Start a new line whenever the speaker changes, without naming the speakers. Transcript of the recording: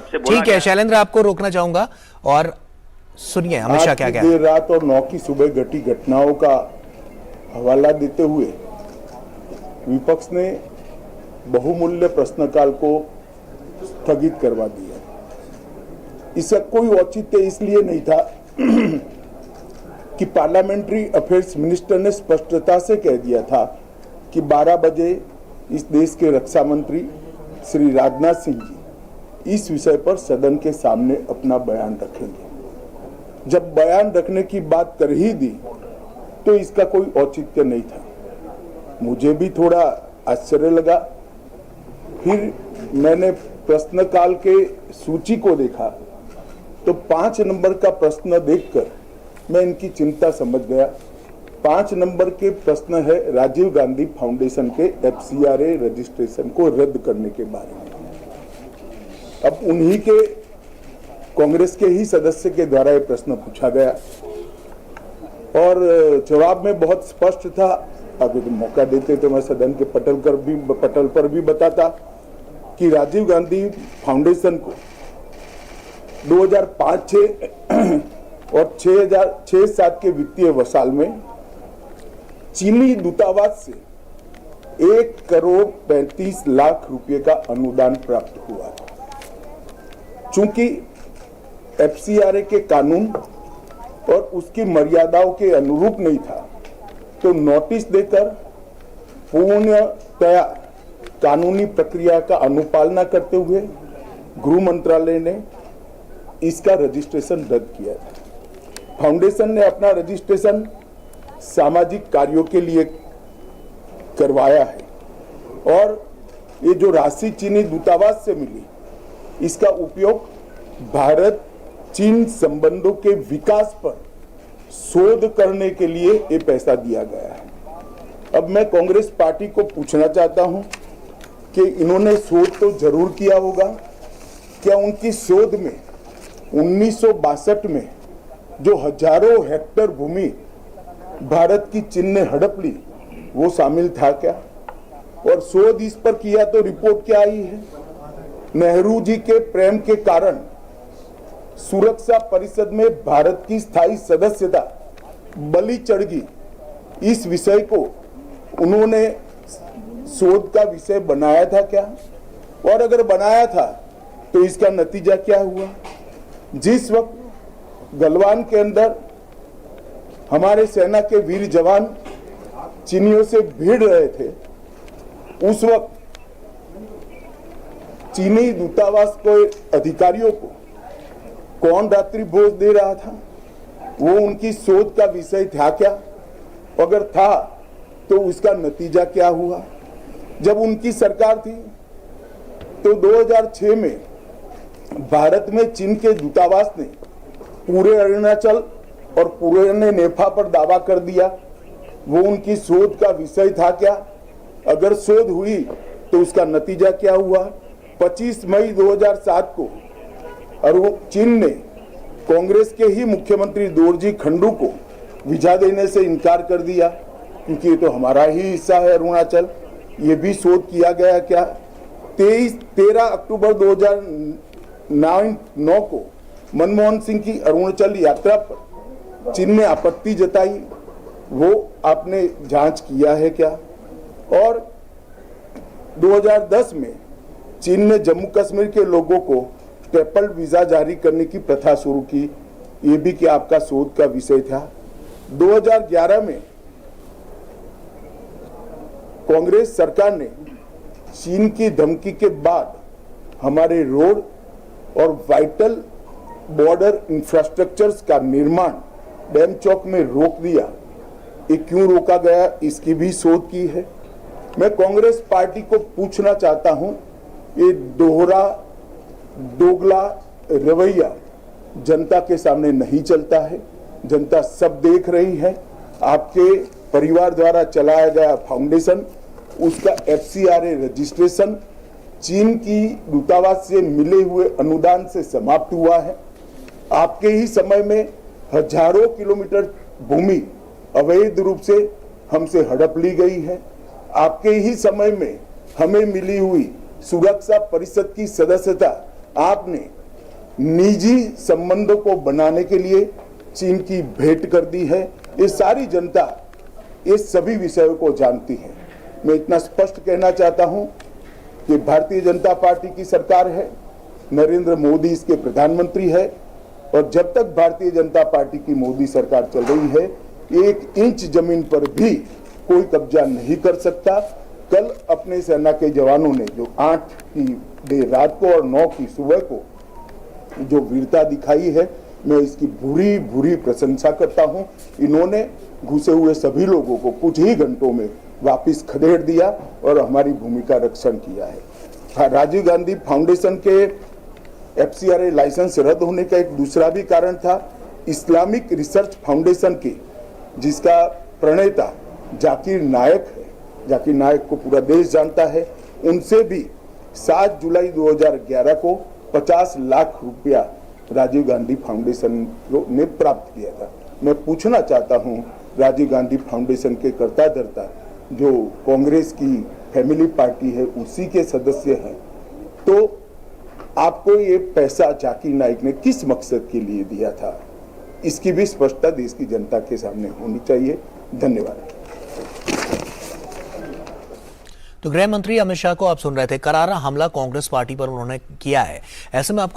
से बोला।
ठीक है शैलेंद्र, आपको रोकना चाहूंगा और सुनिए अमित शाह क्या कहते हैं।
देर रात और 9 की सुबह घटी घटनाओं का हवाला देते हुए विपक्ष ने बहुमूल्य प्रश्नकाल को स्थगित करवा दिया। इसका कोई औचित्य इसलिए नहीं था कि पार्लियामेंट्री अफेयर्स मिनिस्टर ने स्पष्टता से कह दिया था कि 12 बजे इस देश के रक्षा मंत्री श्री राजनाथ सिंह जी इस विषय पर सदन के सामने अपना बयान रखेंगे। जब बयान रखने की बात कर ही दी तो इसका कोई औचित्य नहीं था। मुझे भी थोड़ा आश्चर्य लगा। फिर मैंने प्रश्नकाल के सूची को देखा तो 5 नंबर का प्रश्न देखकर मैं इनकी चिंता समझ गया। 5 नंबर के प्रश्न है राजीव गांधी फाउंडेशन के FCRA रजिस्ट्रेशन को रद्द करने के बारे में। अब उन्हीं के कांग्रेस के ही सदस्य के द्वारा यह प्रश्न पूछा गया और जवाब में बहुत स्पष्ट था। अगर तो मौका देते तो मैं सदन के पटल पर भी बताता कि राजीव गांधी फाउंडेशन को 2005-06 और 2006-07 के वित्तीय वर्ष में चीनी दूतावास से 1,35,00,000 रुपए का अनुदान प्राप्त हुआ। चूंकि FCRA के कानून और उसकी मर्यादाओं के अनुरूप नहीं था तो नोटिस देकर पूर्णतया कानूनी प्रक्रिया का अनुपालना करते हुए गृह मंत्रालय ने इसका रजिस्ट्रेशन रद्द किया था। फाउंडेशन ने अपना रजिस्ट्रेशन सामाजिक कार्यों के लिए करवाया है और ये जो राशि चीनी दूतावास से मिली इसका उपयोग भारत चीन संबंधों के विकास पर शोध करने के लिए ये पैसा दिया गया है। अब मैं कांग्रेस पार्टी को पूछना चाहता हूं कि इन्होंने शोध तो जरूर किया होगा। क्या उनकी शोध में 1962 में जो हजारों हेक्टेयर भूमि भारत की चीन ने हड़प ली वो शामिल था क्या? और शोध इस पर किया तो रिपोर्ट क्या आई है? नेहरू जी के प्रेम के कारण सुरक्षा परिषद में भारत की स्थायी सदस्यता बलि चढ़ गई। इस विषय को उन्होंने शोध का विषय बनाया था क्या? और अगर बनाया था तो इसका नतीजा क्या हुआ? जिस वक्त गलवान के अंदर हमारे सेना के वीर जवान चीनियों से भिड़ रहे थे उस वक्त चीनी दूतावास को अधिकारियों को कौन रात्रि भोज दे रहा था? वो उनकी शोध का विषय था क्या? अगर था तो उसका नतीजा क्या हुआ? जब उनकी सरकार थी तो 2006 में भारत में चीन के दूतावास ने पूरे अरुणाचल और पूरे नेफा पर दावा कर दिया। वो उनकी शोध का विषय था क्या? अगर शोध हुई तो उसका नतीजा क्या हुआ? 25 मई 2007 को और चीन ने कांग्रेस के ही मुख्यमंत्री दोरजी खंडू को वीजा देने से इनकार कर दिया क्योंकि ये तो हमारा ही हिस्सा है अरुणाचल। ये भी शोध किया गया क्या? 13 अक्टूबर 2009 को मनमोहन सिंह की अरुणाचल यात्रा पर चीन ने आपत्ति जताई, वो आपने जांच किया है क्या? और 2010 में चीन ने जम्मू कश्मीर के लोगों को ट्रिपल वीजा जारी करने की प्रथा शुरू की, ये भी क्या आपका शोध का विषय था? 2011 में कांग्रेस सरकार ने चीन की धमकी के बाद हमारे रोड और वाइटल बॉर्डर इंफ्रास्ट्रक्चर्स का निर्माण डैम चौक में रोक दिया। ये क्यों रोका गया इसकी भी शोध की है। मैं कांग्रेस पार्टी को पूछना चाहता हूं, ये दोगला रवैया जनता के सामने नहीं चलता है। जनता सब देख रही है। आपके परिवार द्वारा चलाया गया फाउंडेशन, उसका FCRA रजिस्ट्रेशन चीन की दूतावास से मिले हुए अनुदान से समाप्त हुआ है। आपके ही समय में हजारों किलोमीटर भूमि अवैध रूप से हमसे हड़प ली गई है। आपके ही समय में हमें मिली हुई सुरक्षा परिषद की सदस्यता आपने निजी संबंधों को बनाने के लिए चीन की भेंट कर दी है। ये सारी जनता ये सभी विषयों को जानती है। मैं इतना स्पष्ट कहना चाहता हूं कि भारतीय जनता पार्टी की सरकार है, नरेंद्र मोदी इसके प्रधानमंत्री है, और जब तक भारतीय जनता पार्टी की मोदी सरकार चल रही है, 1 इंच जमीन पर भी कोई कब्जा नहीं कर सकता। कल अपने सेना के जवानों ने जो 8 की देर रात को और 9 की सुबह को जो वीरता दिखाई है, मैं इसकी बुरी बुरी प्रशंसा करता हूं। इन्होंने घुसे हुए सभी लोगों को कुछ ही घंटों में वापस खदेड़ दिया और हमारी भूमि का रक्षण किया है। राजीव गांधी फाउंडेशन के FCRA लाइसेंस रद्द होने का एक दूसरा भी कारण था। इस्लामिक रिसर्च फाउंडेशन के जिसका प्रणेता जाकिर नायक है, जाकिर नायक को पूरा देश जानता है, उनसे भी 7 जुलाई 2011 को 50 लाख रुपया राजीव गांधी फाउंडेशन ने प्राप्त किया था। मैं पूछना चाहता हूं, राजीव गांधी फाउंडेशन के कर्ता धर्ता जो कांग्रेस की फैमिली पार्टी है उसी के सदस्य हैं, तो आपको ये पैसा जाकिर नाइक ने किस मकसद के लिए दिया था, इसकी भी स्पष्टता देश की जनता के सामने होनी चाहिए। धन्यवाद।
तो गृह मंत्री अमित शाह को आप सुन रहे थे। करारा हमला कांग्रेस पार्टी पर उन्होंने किया है। ऐसे में आपको